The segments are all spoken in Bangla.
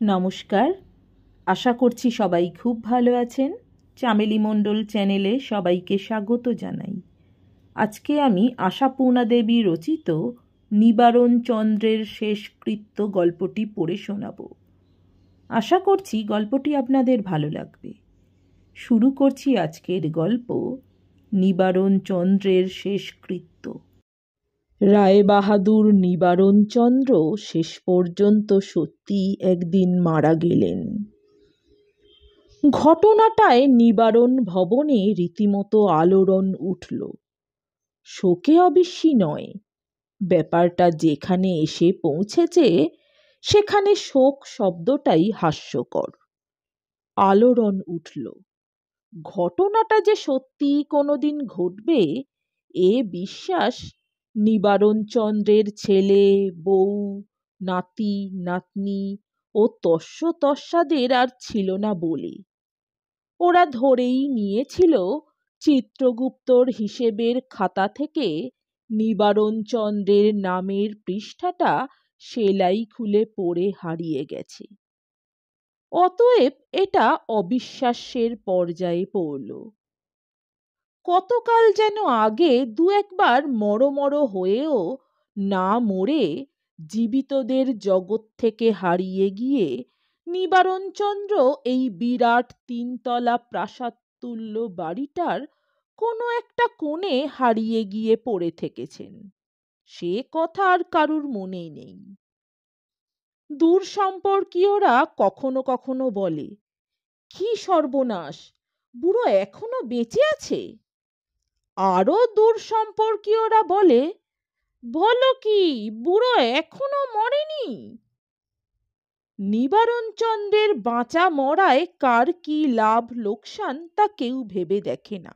নমস্কার, আশা করছি সবাই খুব ভালো আছেন। চামেলি মণ্ডল চ্যানেলে সবাইকে স্বাগত জানাই। আজকে আমি আশাপূর্ণা দেবী রচিত নিবারণ চন্দ্রের শেষকৃত্য গল্পটি পড়ে শোনাব। আশা করছি গল্পটি আপনাদের ভালো লাগবে। শুরু করছি আজকের গল্প, নিবারণ চন্দ্রের শেষকৃত্য। রায়বাহাদুর নিবারণ চন্দ্র শেষ পর্যন্ত সত্যি একদিন মারা গেলেন। ঘটনাটায় নিবারণ ভবনে রীতিমতো আলোড়ন উঠল। শোকে অবিশ্বাসী নয়, ব্যাপারটা যেখানে এসে পৌঁছেছে সেখানে শোক শব্দটাই হাস্যকর। আলোড়ন উঠল। ঘটনাটা যে সত্যি কোনোদিন ঘটবে এ বিশ্বাস নিবারণ চন্দ্রের ছেলে, বউ, নাতি, নাতনি ও তস্যদের আর ছিল না বলে। ওরা ধরেই নিয়েছিল চিত্রগুপ্তর হিসেবের খাতা থেকে নিবারণ চন্দ্রের নামের পৃষ্ঠাটা সেলাই খুলে পড়ে হারিয়ে গেছে। অতএব এটা অবিশ্বাস্যের পর্যায়ে পড়ল। কতকাল যেন আগে দু একবার মরমর হয়েও না মরে জীবিতদের জগৎ থেকে হারিয়ে গিয়ে নিবারণচন্দ্র এই বিরাট 3 তলা প্রাসাদতুল্য বাড়িটার কোনো একটা কোণে হারিয়ে গিয়ে পড়ে থেকেছেন, সে কথা আর কারুর মনেই নেই। দূর সম্পর্কীয়রা কখনো কখনো বলে, কি সর্বনাশ, বুড়ো এখনো বেঁচে আছে। আরো দূর সম্পর্কীয়রা বলে, বলো কি, বুড়ো এখনো মরেনি। নিবারণ চন্দ্রের বাঁচা মরায় কার কি লাভ লোকসান তা কেউ ভেবে দেখে না।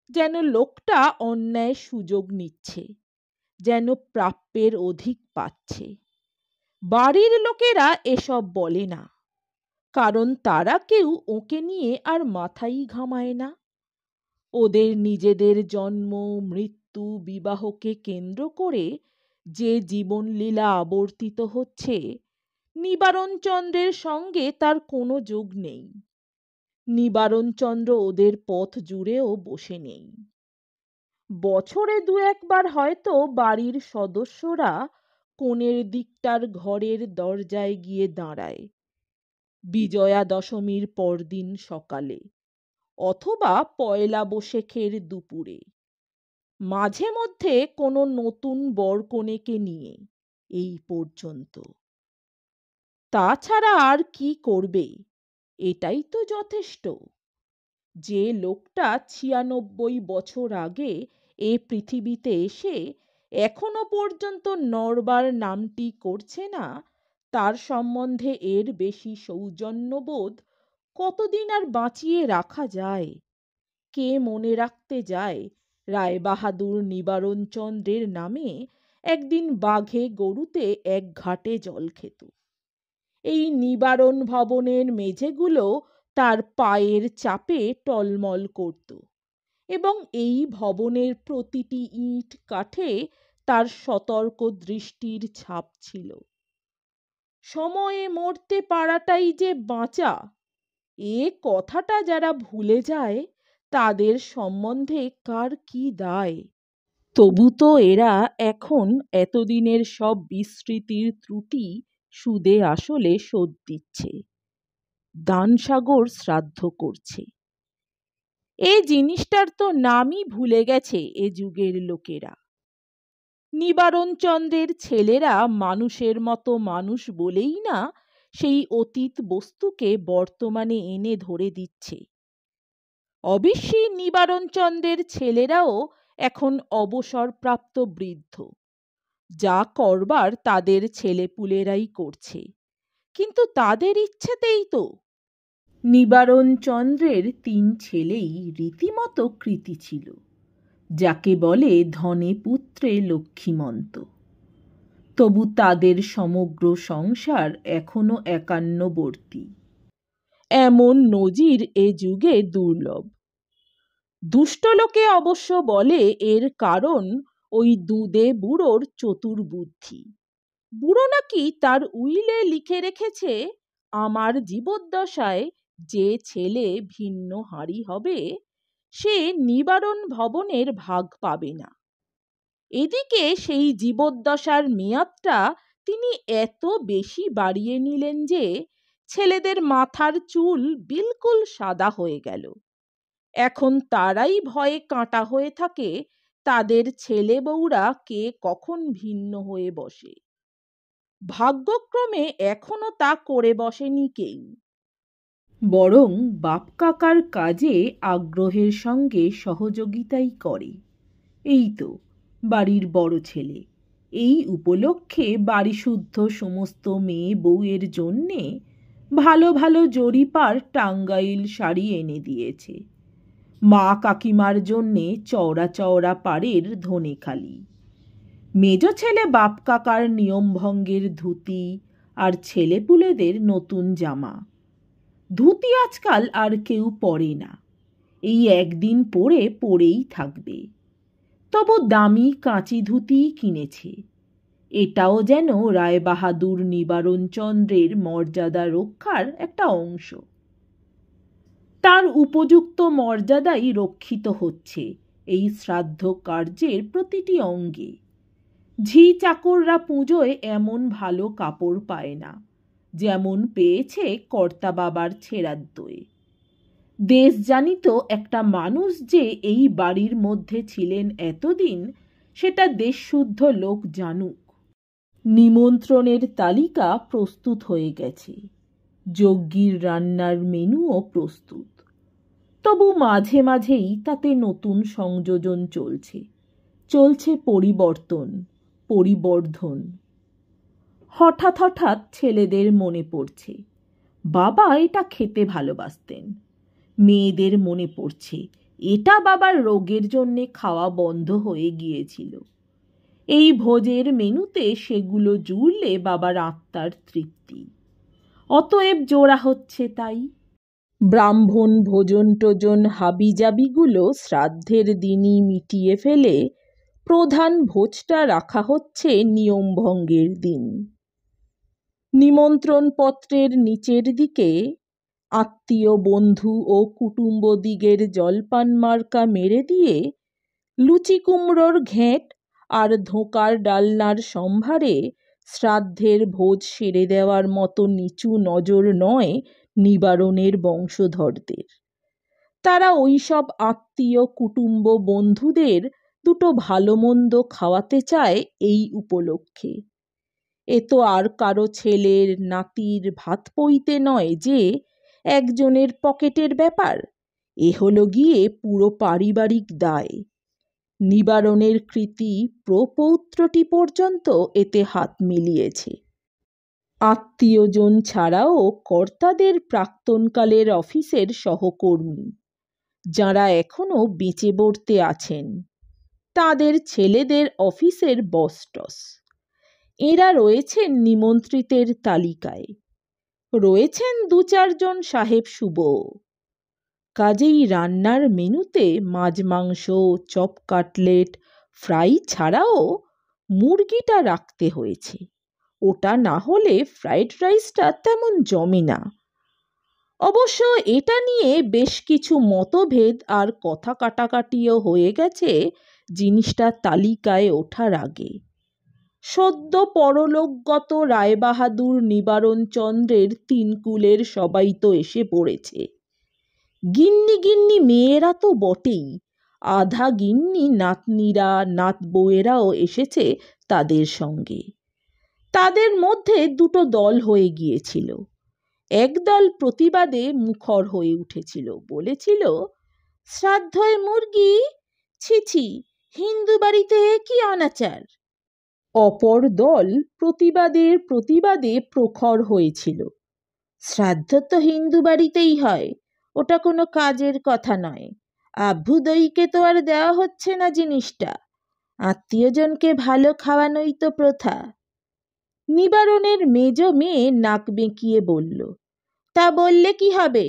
যেন লোকটা অন্যায় সুযোগ নিচ্ছে, যেন প্রাপ্যের অধিক পাচ্ছে। বাড়ির লোকেরা এসব বলে না, কারণ তারা কেউ ওকে নিয়ে আর মাথাই ঘামায় না। ওদের নিজেদের জন্ম, মৃত্যু, বিবাহকে কেন্দ্র করে যে জীবনলীলা আবর্তিত হচ্ছে, নিবারণচন্দ্রের সঙ্গে তার কোনো যোগ নেই। নিবারণচন্দ্র ওদের পথ জুড়েও বসে নেই। বছরে 2-1 বার হয়তো বাড়ির সদস্যরা কোণের দিকটার ঘরের দরজায় গিয়ে দাঁড়ায়, বিজয়া দশমীর পরদিন সকালে অথবা পয়লা বৈশাখের দুপুরে। মাঝে মধ্যে কোনো নতুন বরকনেকে নিয়ে, এই পর্যন্ত। তাছাড়া আর কি করবে, এটাই তো যথেষ্ট। যে লোকটা 96 বছর আগে এ পৃথিবীতে এসে এখনো পর্যন্ত নড়বার নামটি করছে না, তার সম্বন্ধে এর বেশি সৌজন্যবোধ কতদিন আর বাঁচিয়ে রাখা যায়? কে মনে রাখতে যায় রায়বাহাদুর নিবারণচন্দ্রের নামে একদিন বাঘে গরুতে এক ঘাটে জল খেত? এই নিবারণ ভবনের মেঝেগুলো তার পায়ের চাপে টলমল করত, এবং এই ভবনের প্রতিটি ইট কাঠে তার সতর্ক দৃষ্টির ছাপ ছিল। সময়ে মরতে পারাটাই যে বাঁচা, এ কথাটা যারা ভুলে যায় তাদের সম্বন্ধে কার কি দায়? তবু তো এরা এখন এতদিনের সব বিস্মৃতির ত্রুটি সুদে আসলে শোধ দিচ্ছে, দানসাগর শ্রাদ্ধ করছে। এ জিনিসটার তো নামই ভুলে গেছে এ যুগের লোকেরা। নিবারণচন্দ্রের ছেলেরা মানুষের মতো মানুষ বলেই না সেই অতীত বস্তুকে বর্তমানে এনে ধরে দিচ্ছে। অবশ্যই নিবারণচন্দ্রের ছেলেরাও এখন অবসরপ্রাপ্ত বৃদ্ধ, যা করবার তাদের ছেলেপুলেরাই করছে, কিন্তু তাদের ইচ্ছেতেই তো। নিবারণচন্দ্রের 3 ছেলেই রীতিমতো কৃতী ছিল, যাকে বলে ধনে পুত্রে লক্ষ্মীমন্ত। তবু তাদের সমগ্র সংসার এখনো একান্নবর্তী। এমন নজির এ যুগে দুর্লভ। দুষ্ট লোকে অবশ্য বলে এর কারণ ওই দুদে বুড়োর চতুর বুদ্ধি। বুড়ো নাকি তার উইলে লিখে রেখেছে, আমার জীবদ্দশায় যে ছেলে ভিন্ন হাঁড়ি হবে সে নিবারণ ভবনের ভাগ পাবে না। এদিকে সেই জীবদ্দশার মেয়াদটা তিনি এত বেশি বাড়িয়ে নিলেন যে ছেলেদের মাথার চুল বিলকুল সাদা হয়ে গেল। এখন তারাই ভয়ে কাঁটা হয়ে থাকে তাদের ছেলে বউরা কে কখন ভিন্ন হয়ে বসে। ভাগ্যক্রমে এখনো তা করে বসেনি কেউ, বরং বাপ কাকার কাজে আগ্রহের সঙ্গে সহযোগিতাই করে। এই তো বাড়ির বড় ছেলে এই উপলক্ষে বাড়িশুদ্ধ সমস্ত মেয়ে বউয়ের জন্যে ভালো ভালো জরিপার টাঙ্গাইল শাড়ি এনে দিয়েছে। মা কাকিমার জন্যে চওড়া চওড়া পাড়ের ধনেখালি। মেজ ছেলে বাপ কাকার নিয়মভঙ্গের ধুতি আর ছেলেপুলেদের নতুন জামা। ধুতি আজকাল আর কেউ পরে না, এই একদিন পরেই থাকবে। তবু দামি কাঁচি ধুতি কিনেছে। এটাও যেন রায়বাহাদুর নিবারণচন্দ্রের মর্যাদা রক্ষার একটা অংশ। তার উপযুক্ত মর্যাদাই রক্ষিত হচ্ছে এই শ্রাদ্ধ কার্যের প্রতিটি অঙ্গে। ঝি চাকররা পুজোয় এমন ভালো কাপড় পায় না যেমন পেয়েছে কর্তা বাবার ছেঁড়ার দোয়ে। দেশ জানিত একটা মানুষ যে এই বাড়ির মধ্যে ছিলেন এতদিন, সেটা দেশশুদ্ধ লোক জানুক। নিমন্ত্রণের তালিকা প্রস্তুত হয়ে গেছে, যজ্ঞীর রান্নার মেনুও প্রস্তুত। তবু মাঝে মাঝেই তাতে নতুন সংযোজন চলছে পরিবর্ধন। হঠাৎ হঠাৎ ছেলেদের মনে পড়ছে বাবা এটা খেতে ভালোবাসতেন। মেয়েদের মনে পড়ছে এটা বাবার রোগের জন্যে খাওয়া বন্ধ হয়ে গিয়েছিল। এই ভোজের মেনুতে সেগুলো জুড়লে বাবার আত্মার তৃপ্তি। অতএব জোড়া হচ্ছে তাই। ব্রাহ্মণ ভোজন টোজন হাবিজাবিগুলো শ্রাদ্ধের দিনই মিটিয়ে ফেলে প্রধান ভোজটা রাখা হচ্ছে নিয়মভঙ্গের দিন। নিমন্ত্রণ পত্রের নিচের দিকে আত্মীয় বন্ধু ও কুটুম্বদিগের জলপান মার্কা মেরে দিয়ে লুচি কুমড়োর ঘেঁট আর ধোঁকার ডালনার সম্ভারে শ্রাদ্ধের ভোজ সেরে দেওয়ার মতো নিচু নজর নয় নিবারণের বংশধরদের। তারা ওইসব আত্মীয় কুটুম্ব বন্ধুদের দুটো ভালো মন্দ খাওয়াতে চায় এই উপলক্ষে। এ তো আর কারো ছেলের নাতির ভাত পইতে নয় যে একজনের পকেটের ব্যাপার, এ হলো গিয়ে পুরো পারিবারিক দায়। নিবারণের কৃতি প্রপৌত্রটি পর্যন্ত এতে হাত মিলিয়েছে। আত্মীয়জন ছাড়াও কর্তাদের প্রাক্তনকালের অফিসের সহকর্মী যারা এখনো বেঁচে বর্তে আছেন, তাদের ছেলেদের অফিসের বসটস, এরা রয়েছেন নিমন্ত্রিতের তালিকায়। রয়েছেন 2-4 জন সাহেব সুবো। কাজেই রান্নার মেনুতে মাছ মাংস, চপ কাটলেট, ফ্রাই ছাড়াও মুরগিটা রাখতে হয়েছে। ওটা না হলে ফ্রাইড রাইসটা তেমন জমে না। অবশ্য এটা নিয়ে বেশ কিছু মতভেদ আর কথা কাটাকাটিও হয়ে গেছে জিনিসটা তালিকায় ওঠার আগে। সদ্য পরলোকগত রায়বাহাদুর নিবারণচন্দ্রের 3 কুলের সবাই তো এসে পড়েছে। গিন্নি মেয়েরা তো বটেই, আধা গিন্নি নাতনিরা নাত বউয়েরাও এসেছে তাদের সঙ্গে। তাদের মধ্যে 2টো দল হয়ে গিয়েছিল। একদল প্রতিবাদে মুখর হয়ে উঠেছিল, বলেছিল, শ্রাদ্ধয় মুরগি, ছি, হিন্দু বাড়িতে কি অনাচার। অপর দল প্রতিবাদে প্রখর হয়েছিল, শ্রাদ্ধ তো হিন্দু বাড়িতেই হয়, ওটা কোনো কাজের কথা নয়। আভ্যুদয়ীকে তো আর দেওয়া হচ্ছে না জিনিসটা, আত্মীয়জনকে ভালো খাওয়ানোই তো প্রথা। নিবারণের মেজ মেয়ে নাক বেঁকিয়ে বলল, তা বললে কি হবে,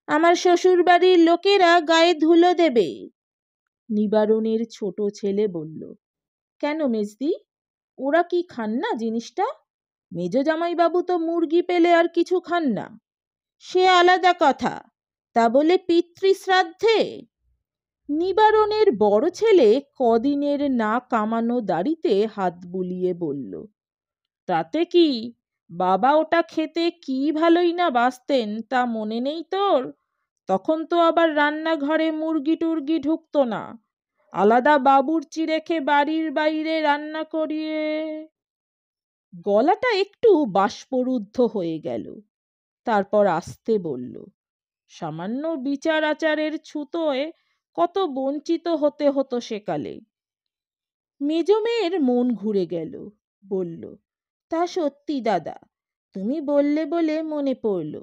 আমার শ্বশুর বাড়ির লোকেরা গায়ে ধুলো দেবে। নিবারণের ছোট ছেলে বলল, কেন মেজদি, ওরা কি খান না জিনিসটা? মেজ জামাইবাবু তো মুরগি পেলে আর কিছু খান না। সে আলাদা কথা, তা বলে পিতৃশ্রাদ্ধে? নিবারণের বড় ছেলে কদিনের না কামানো দাড়িতে হাত বুলিয়ে বলল, তাতে কি, বাবা ওটা খেতে কি ভালোই না বাসতেন, তা মনে নেই তোর? তখন তো আবার রান্নাঘরে মুরগি টুরগি ঢুকতো না, আলাদা বাবুর্চি রেখে বাড়ির বাইরে রান্না করিয়ে। গলাটা একটু বাষ্পরুদ্ধ হয়ে গেল। তারপর আস্তে বলল, সামান্য বিচার আচারের ছুতোয় কত বঞ্চিত হতে হতো সেকালে। মেজ মেয়ের মন ঘুরে গেল, বলল, তা সত্যি দাদা, তুমি বললে বলে মনে পড়ল।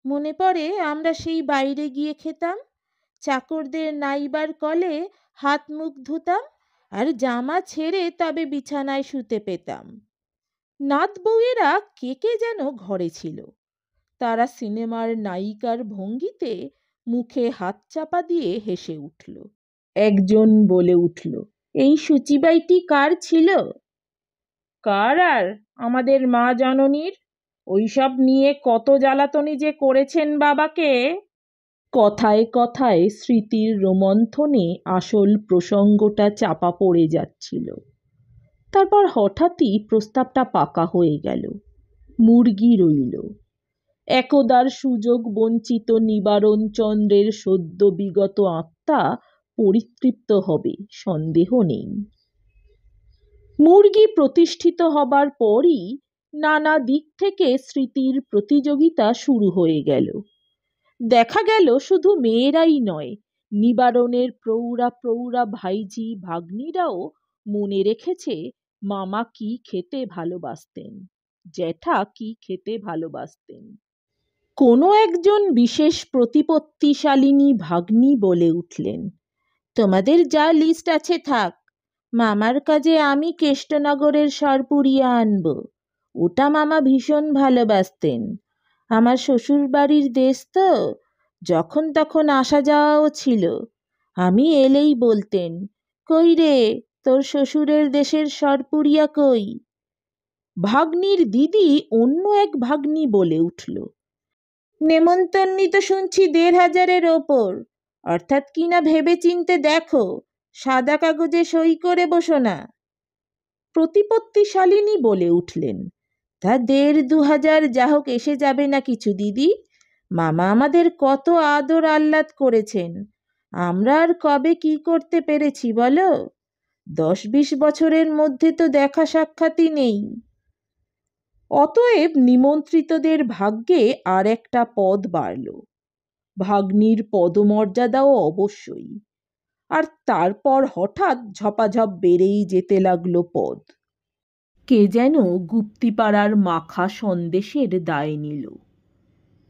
মনে পড়ে আমরা সেই বাইরে গিয়ে খেতাম, চাকরদের নাইবার কলে হাত মুখ ধুতাম, আর জামা ছেড়ে তবে বিছানায় শুতে পেতাম। নাত বউয়েরা কে কে যেন ঘরে ছিল। তারা সিনেমার নায়িকার ভঙ্গিতে মুখে হাত চাপা দিয়ে হেসে উঠল। একজন বলে উঠল, এই সুচিবাইটি কার ছিল? কার আর, আমাদের মা জননীর। ওইসব নিয়ে কত জ্বালাতনি যে করেছেন বাবাকে। কথায় কথায় স্মৃতির রোমন্থনে আসল প্রসঙ্গটা চাপা পড়ে যাচ্ছিল। তারপর হঠাৎই প্রস্তাবটা পাকা হয়ে গেল। মুরগি রইল। একদার সুযোগ বঞ্চিত নিবারণ চন্দ্রের সদ্য বিগত আত্মা পরিতৃপ্ত হবে, সন্দেহ নেই। মুরগি প্রতিষ্ঠিত হবার পরই নানা দিক থেকে স্মৃতির প্রতিযোগিতা শুরু হয়ে গেল। দেখা গেল শুধু মেয়েরাই নয়, নিবারণের প্রৌঢ়া প্রৌঢ়া ভাইঝি ভাগ্নিরাও মনে রেখেছে মামা কি খেতে ভালোবাসতেন, জ্যাঠা কি খেতে ভালোবাসতেন। কোনো একজন বিশেষ প্রতিপত্তিশালিনী ভাগ্নি বলে উঠলেন, তোমাদের যা লিস্ট আছে থাক, মামার কাজে আমি কেষ্টনগরের সরপুরিয়া আনব, ওটা মামা ভীষণ ভালোবাসতেন। আমার শ্বশুর বাড়ির দেশ তো, যখন তখন আসা যাওয়াও ছিল। আমি এলেই বলতেন, কই রে তোর শ্বশুরের দেশের সরপুরিয়া কই? ভাগ্নির দিদি অন্য এক ভাগ্নি বলে উঠল, নেমন্তন্নি তো শুনছি ১,৫০০-এর ওপর, অর্থাৎ কিনা ভেবে চিনতে দেখো, সাদা কাগজে সই করে বসো না। প্রতিপত্তিশালিনী বলে উঠলেন, তা ১,৫০০-২,০০০ যা হোক এসে যাবে না কিছু দিদি। মামা আমাদের কত আদর আহ্লাদ করেছেন, আমরা আর কবে কি করতে পেরেছি বলো? ১০-২০ বছরের মধ্যে তো দেখা সাক্ষাৎই নেই। অতএব নিমন্ত্রিতদের ভাগ্যে আর একটা পদ বাড়ল, ভাগ্নির পদমর্যাদাও অবশ্যই। আর তারপর হঠাৎ ঝপাঝপ বেড়েই যেতে লাগলো পদ। কে যেন গুপ্তিপাড়ার মাখা সন্দেশের দায় নিল,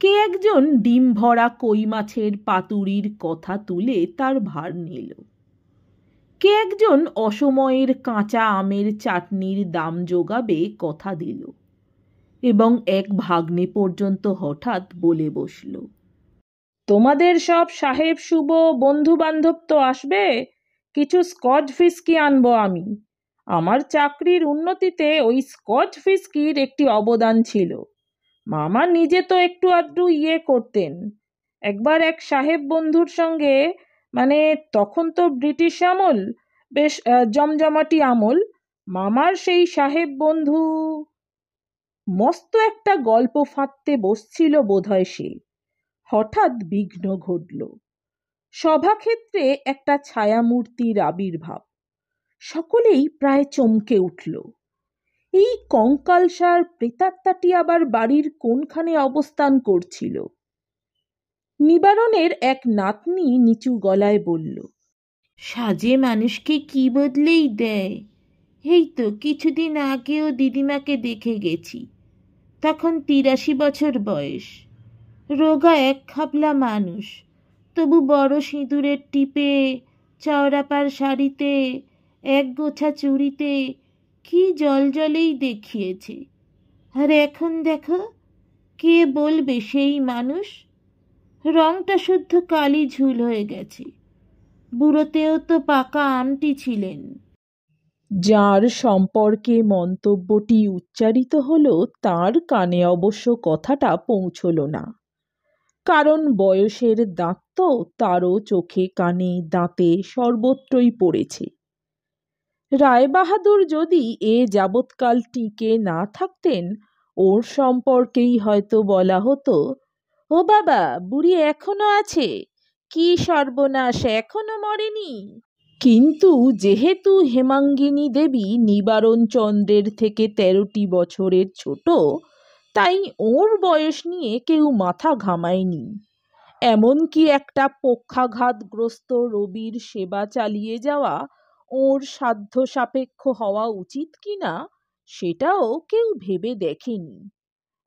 কে একজন ডিম ভরা কই মাছের পাতুরির কথা তুলে তার ভার নিল, কে একজন অসময়ের কাঁচা আমের চাটনির দাম যোগাবে কথা দিল, এবং এক ভাগ্নে পর্যন্ত হঠাৎ বলে বসল, তোমাদের সব সাহেব শুভ বন্ধু বান্ধব তো আসবে, কিছু স্কচ ফিস্কি আনবো আমি। আমার চাকরির উন্নতিতে ওই স্কচ ফিস্কির একটি অবদান ছিল। মামা নিজে তো একটু আধটু করতেন। একবার এক সাহেব বন্ধুর সঙ্গে, মানে তখন তো ব্রিটিশ আমল, বেশ জমজমাটি আমল, মামার সেই সাহেব বন্ধু মস্ত একটা গল্প ফাঁদতে বসছিল বোধহয় সে। হঠাৎ বিঘ্ন ঘটল। সভাক্ষেত্রে একটা ছায়ামূর্তির আবির্ভাব। সকলেই প্রায় চমকে উঠল। এই কঙ্কালসার প্রেতাত্মাটি আবার বাড়ির কোনখানে অবস্থান করছিল? নিবারণের এক নাতনি নিচু গলায় বলল, সাজে মানুষকে কি বদলেই দেয়। এই তো কিছুদিন আগেও দিদিমাকে দেখে গেছি, তখন ৮৩ বছর বয়স, রোগা এক খাবলা মানুষ, তবু বড় সিঁদুরের টিপে, চওড়াপার শাড়িতে, এক গোছা চুড়িতে কি জলজলেই দেখিয়েছে। আর এখন দেখো, কে বলবে সেই মানুষ? রংটা শুদ্ধ কালি ঝুল হয়ে গেছে। বুড়োতেও তো পাকা আমটি ছিলেন। যার সম্পর্কে মন্তব্যটি উচ্চারিত হলো তার কানে অবশ্য কথাটা পৌঁছল না, কারণ বয়সের দাগ তো তারও চোখে কানে দাঁতে সর্বত্রই পড়েছে। রায়বাহাদুর যদি এ যাবৎকাল টিকে না থাকতেন, ওর সম্পর্কেই হয়তো বলা হতো, ও বাবা, বুড়ি এখনো আছে, কি সর্বনাশ, এখনো মরেনি। কিন্তু যেহেতু হেমাঙ্গিনী দেবী নিবারণ চন্দ্রের থেকে 13টি বছরের ছোট, তাই ওর বয়স নিয়ে কেউ মাথা ঘামায়নি। এমনকি একটা পক্ষাঘাতগ্রস্ত রবির সেবা চালিয়ে যাওয়া ওর সাধ্য সাপেক্ষ হওয়া উচিত কিনা সেটাও কেউ ভেবে দেখেনি।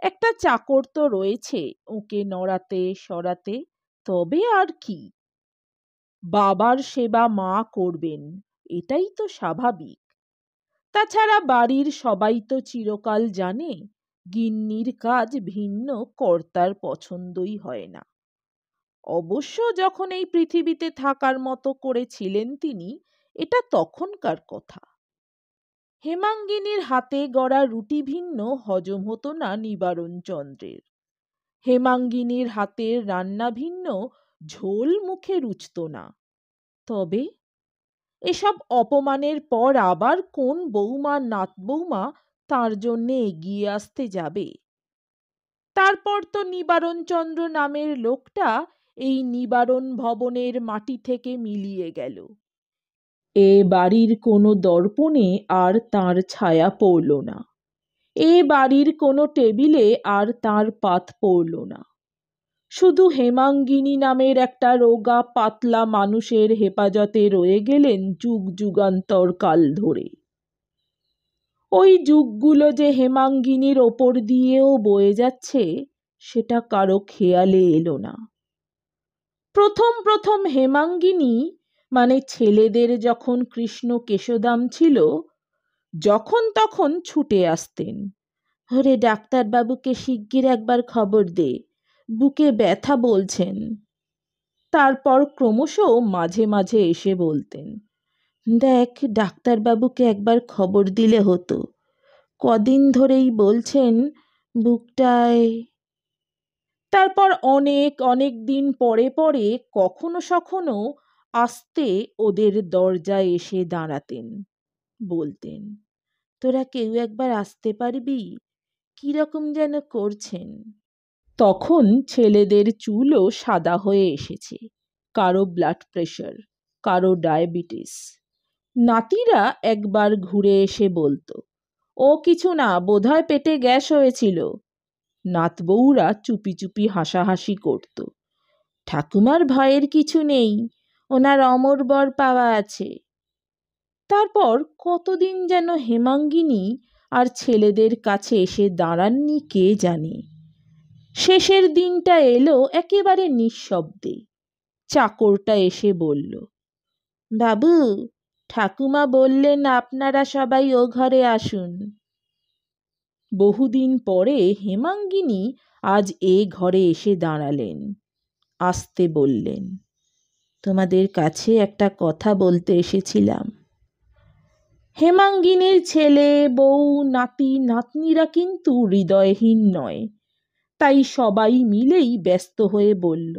একটা চাকর তো রয়েছে ওকে নড়াতে সরাতে, তবে আর কি। বাবার সেবা মা করবেন, এটাই তো স্বাভাবিক। তাছাড়া বাড়ির সবাই তো চিরকাল জানে গিন্নির কাজ ভিন্ন কর্তার পছন্দই হয় না। অবশ্য যখন এই পৃথিবীতে থাকার মতো করেছিলেন তিনি, এটা তখনকার কথা। হেমাঙ্গিনীর হাতে গড়া রুটি ভিন্ন হজম হতো না নিবারণ চন্দ্রের। হেমাঙ্গিনীর হাতের রান্না ভিন্ন ঝোল মুখে রুচত না। তবে এসব অপমানের পর আবার কোন বৌমা নাত বৌমা তার জন্যে এগিয়ে আসতে যাবে? তারপর তো নিবারণচন্দ্র নামের লোকটা এই নিবারণ ভবনের মাটি থেকে মিলিয়ে গেল। এ বাড়ির কোনো দর্পণে আর তার ছায়া পড়ল না। এ বাড়ির কোনো টেবিলে আর তার পাত পড়ল না। শুধু হেমাঙ্গিনী নামের একটা রোগা পাতলা মানুষের হেফাজতে রয়ে গেলেন যুগ যুগান্তর কাল ধরে। ওই যুগগুলো যে হেমাঙ্গিনীর ওপর দিয়েও বয়ে যাচ্ছে সেটা কারো খেয়ালে এলো না। প্রথম প্রথম হেমাঙ্গিনী মানে ছেলেদের যখন কৃষ্ণ কেশদাম ছিল, যখন তখন ছুটে আসতেন, ওরে ডাক্তারবাবুকে শিগগির একবার খবর দে, বুকে ব্যথা বলছেন। তারপর ক্রমশ মাঝে মাঝে এসে বলতেন, দেখ ডাক্তারবাবুকে একবার খবর দিলে হতো, কদিন ধরেই বলছেন বুকটায়। তারপর অনেক অনেক দিন পরে পরে কখনো সখনো আসতে ওদের দরজায় এসে দাঁড়াতেন, বলতেন, তোরা কেউ একবার আসতে পারবি, কিরকম যেন করছেন। তখন ছেলেদের চুলও সাদা হয়ে এসেছে, কারো ব্লাড প্রেশার, কারো ডায়াবেটিস। নাতিরা একবার ঘুরে এসে বলতো, ও কিছু না, বোধহয় পেটে গ্যাস হয়েছিল। নাতবউরা চুপি চুপি হাসাহাসি করত, ঠাকুমার ভয়ের কিছু নেই, ওনার অমর বর পাওয়া আছে। তারপর কতদিন যেন হেমাঙ্গিনী আর ছেলেদের কাছে এসে দাঁড়াননি কে জানে। শেষের দিনটা এলো একেবারে নিঃশব্দে। চাকরটা এসে বলল, বাবু, ঠাকুমা বললেন আপনারা সবাই ও ঘরে আসুন। বহুদিন পরে হেমাঙ্গিনী আজ এ ঘরে এসে দাঁড়ালেন, আসতে বললেন, তোমাদের কাছে একটা কথা বলতে এসেছিলাম। হেমাঙ্গিনীর ছেলে বউ নাতি নাতনিরা কিন্তু হৃদয়হীন নয়, তাই সবাই মিলেই ব্যস্ত হয়ে বলল,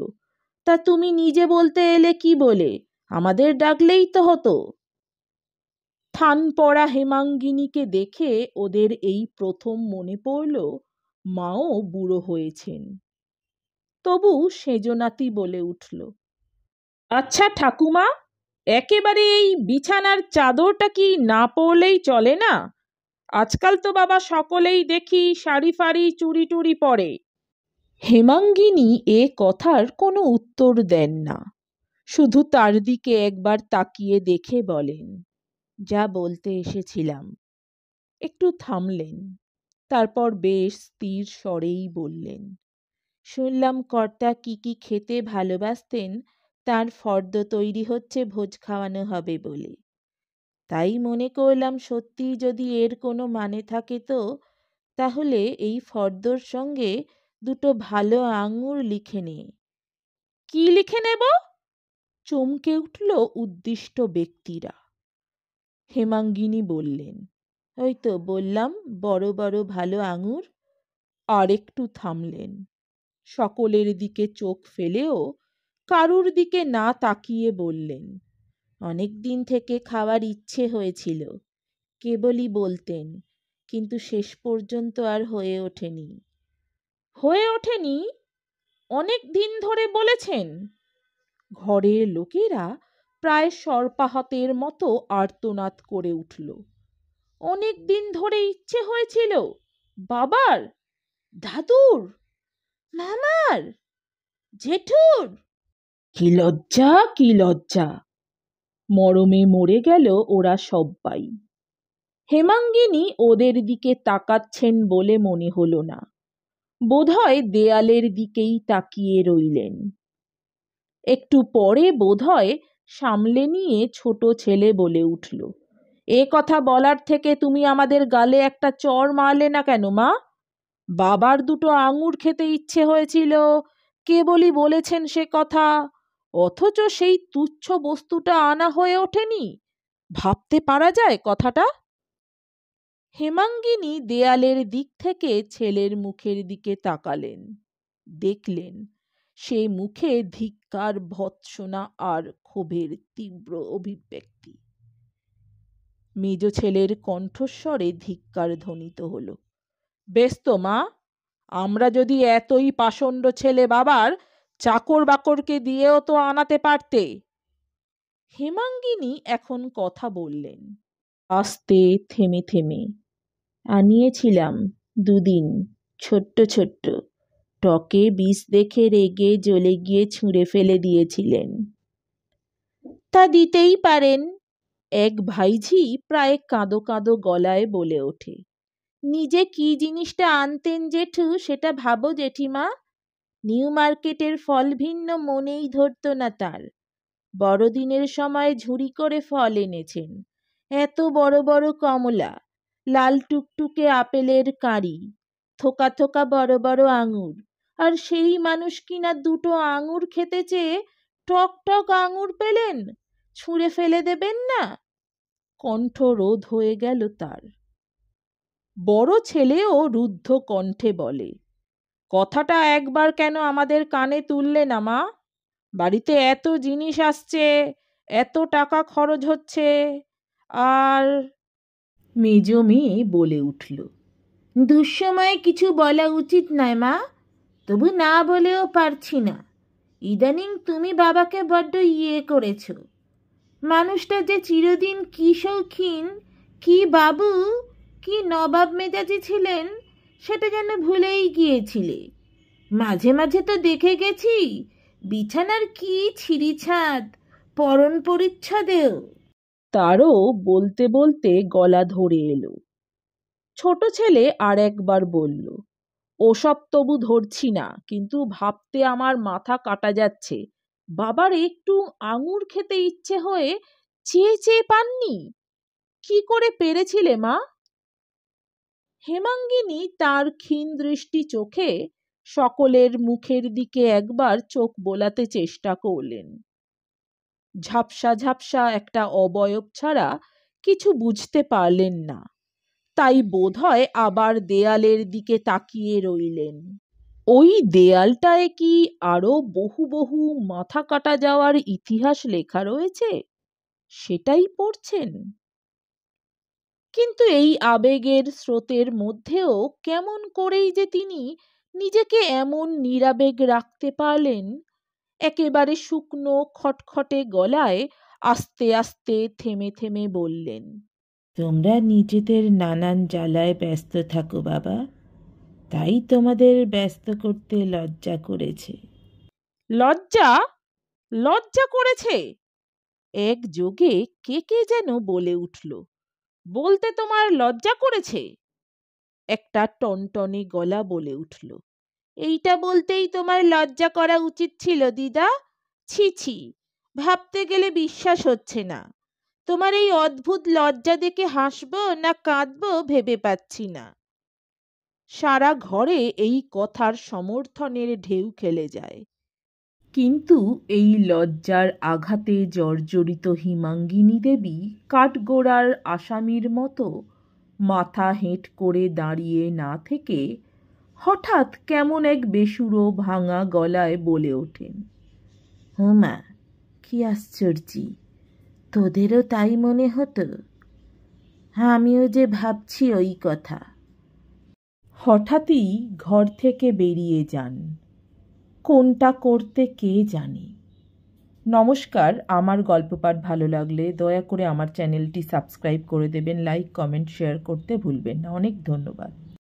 তা তুমি নিজে বলতে এলে কি বলে, আমাদের ডাকলেই তো হতো। থান পড়া হেমাঙ্গিনীকে দেখে ওদের এই প্রথম মনে পড়ল মাও বুড়ো হয়েছেন। তবু সেজনাতি বলে উঠল, আচ্ছা ঠাকুমা, একেবারে এই বিছানার চাদরটা কি না পরলেই চলে না? আজকাল তো বাবা সকলেই দেখি শাড়ি ফাড়ি চুড়ি টুড়ি পরে। হেমাঙ্গিনী এ কথার কোনো উত্তর দেন না, শুধু তার দিকে একবার তাকিয়ে দেখে বলেন, যা বলতে এসেছিলাম। একটু থামলেন, তারপর বেশ স্থির স্বরেই বললেন, শুনলাম কর্তা কি কি খেতে ভালোবাসতেন, তার ফর্দ তৈরি হচ্ছে ভোজ খাওয়ানো হবে বলে। তাই মনে করলাম সত্যি যদি এর কোনো মানে থাকে তো তাহলে এই ফর্দর সঙ্গে দুটো ভালো আঙুর লিখে নে। কি লিখে নেব? চমকে উঠল উদ্দিষ্ট ব্যক্তিরা। হেমাঙ্গিনী বললেন, ওই তো বললাম, বড় বড় ভালো আঙুর। আর একটু থামলেন। সকলের দিকে চোখ ফেলেও কারুর দিকে না তাকিয়ে বললেন, অনেক দিন থেকে খাওয়ার ইচ্ছে হয়েছিল, কেবলই বলতেন, কিন্তু শেষ পর্যন্ত আর হয়ে ওঠেনি। হয়ে ওঠেনি? অনেক দিন ধরে বলেছেন? ঘরের লোকেরা প্রায় সর্পাহতের মতো আর্তনাদ করে উঠল। অনেক দিন ধরে ইচ্ছে হয়েছিল? বাবার, দাদুর, মামার, জেঠুর? কি লজ্জা, কি লজ্জা! মরমে মরে গেল ওরা সব্বাই। হেমাঙ্গিনী ওদের দিকে তাকাচ্ছেন বলে মনে হলো না। বোধহয় দেয়ালের দিকেই তাকিয়ে রইলেন। একটু পরে বোধহয় সামলে নিয়ে ছোট ছেলে বলে উঠল, এ কথা বলার থেকে তুমি আমাদের গালে একটা চড় মারলে না কেন মা? বাবার দুটো আঙুর খেতে ইচ্ছে হয়েছিল, কেবলই বলেছেন সে কথা, অথচ সেই তুচ্ছ বস্তুটা আনা হয়ে ওঠেনি। ভাবতে পারা যায় কথাটা? হেমাঙ্গিনী দেয়ালের দিক থেকে ছেলের মুখের দিকে তাকালেন। দেখলেন সে মুখে ধিক্কার, ভৎসনা আর ক্ষোভের তীব্র অভিব্যক্তি। মেজ ছেলের কণ্ঠস্বরে ধিক্কার ধ্বনিত হল, বেশ তো মা, আমরা যদি এতই পাষণ্ড ছেলে বাবার, চাকর বাকরকে দিয়েও তো আনাতে পারতে। হেমাঙ্গিনী এখন কথা বললেন, আস্তে, থেমে থেমে। আনিয়েছিলাম দুদিন, ছোট্ট ছোট্ট। টকে বিষ দেখে রেগে জ্বলে গিয়ে ছুঁড়ে ফেলে দিয়েছিলেন। তা দিতেই পারেন, এক ভাইঝি প্রায় কাঁদো কাঁদো গলায় বলে ওঠে। নিজে কি জিনিসটা আনতেন জেঠু সেটা ভাবো জেঠিমা। নিউ মার্কেটের ফল ভিন্ন মনেই ধরত না তার। বড়দিনের সময় ঝুড়ি করে ফল এনেছেন, এত বড় বড় কমলা, লাল টুকটুকে আপেলের কাঁড়ি, থোকা থোকা বড় বড় আঙুর, আর সেই মানুষ কিনা দুটো আঙুর খেতে চেয়ে টক টক আঙুর পেলেন, ছুঁড়ে ফেলে দেবেন না? কণ্ঠ রোধ হয়ে গেল তার। বড় ছেলেও রুদ্ধ কণ্ঠে বলে, কথাটা একবার কেন আমাদের কানে তুললে না মা? বাড়িতে এত জিনিস আসছে, এত টাকা খরচ হচ্ছে, আর মেজ মেয়ে বলে উঠল, দুঃসময়ে কিছু বলা উচিত নয় মা, তবু না বলেও পারছি না। ইদানিং তুমি বাবাকে বড্ড করেছ। মানুষটা যে চিরদিন কি শৌখিন, কি বাবু, কি নবাব মেজাজি ছিলেন, সেটা যেন ভুলেই গিয়েছিলে। মাঝে মাঝে তো দেখে গেছি বিছানার কি ছিঁড়িছাদ, পরন পরিচ্ছদেও। তারও বলতে বলতে গলা ধরে এলো। ছোট ছেলে আর একবার বলল, ওসব তবু ধরছি না, কিন্তু ভাবতে আমার মাথা কাটা যাচ্ছে, বাবার একটু আঙুর খেতে ইচ্ছে হয়ে চেয়ে চেয়ে পাননি? কি করে পেরেছিলে মা? হেমাঙ্গিনী তার ক্ষীণ দৃষ্টি চোখে সকলের মুখের দিকে একবার চোখ বোলাতে চেষ্টা করলেন। ঝাপসা ঝাপসা একটা অবয়ব ছাড়া কিছু বুঝতে পারলেন না, তাই বোধহয় আবার দেয়ালের দিকে তাকিয়ে রইলেন। ওই দেয়ালটায় কি আরো বহু বহু মাথা কাটা যাওয়ার ইতিহাস লেখা রয়েছে, সেটাই পড়ছেন? কিন্তু এই আবেগের স্রোতের মধ্যেও কেমন করেই যে তিনি নিজেকে এমন নিরাবেগ রাখতে পারলেন। একেবারে শুকনো খটখটে গলায় আস্তে আস্তে থেমে থেমে বললেন, তোমরা নিজেদের নানান জ্বালায় ব্যস্ত থাকো বাবা, তাই তোমাদের ব্যস্ত করতে লজ্জা করেছে। লজ্জা? লজ্জা করেছে? এক যোগে কে কে যেন বলে উঠল, বলতে তোমার লজ্জা করেছে? একটা টনটনে গলা বলে উঠল, এইটা বলতেই তোমার লজ্জা করা উচিত ছিল দিদা। ছি ছি, ভাবতে গেলে বিশ্বাস হচ্ছে না। তোমার এই অদ্ভুত লজ্জা দেখে হাসবো না কাঁদবো ভেবে পাচ্ছি না। সারা ঘরে এই কথার সমর্থনের ঢেউ খেলে যায়। কিন্তু এই লজ্জার আঘাতে জর্জরিত হিমাঙ্গিনী দেবী কাঠগোড়ার আসামির মতো মাথা হেঁট করে দাঁড়িয়ে না থেকে হঠাৎ কেমন এক বেসুরো ভাঙা গলায় বলে ওঠেন, হুমা, কি আশ্চর্যি, তোদেরও তাই মনে হতো? আমিও যে ভাবছি ওই কথা। হঠাৎই ঘর থেকে বেরিয়ে যান। কোনটা করতে কে জানে। নমস্কার, আমার গল্প পাঠ ভালো লাগলে দয়া করে আমার চ্যানেলটি সাবস্ক্রাইব করে দেবেন, লাইক, কমেন্ট, শেয়ার করতে ভুলবেন না। অনেক ধন্যবাদ।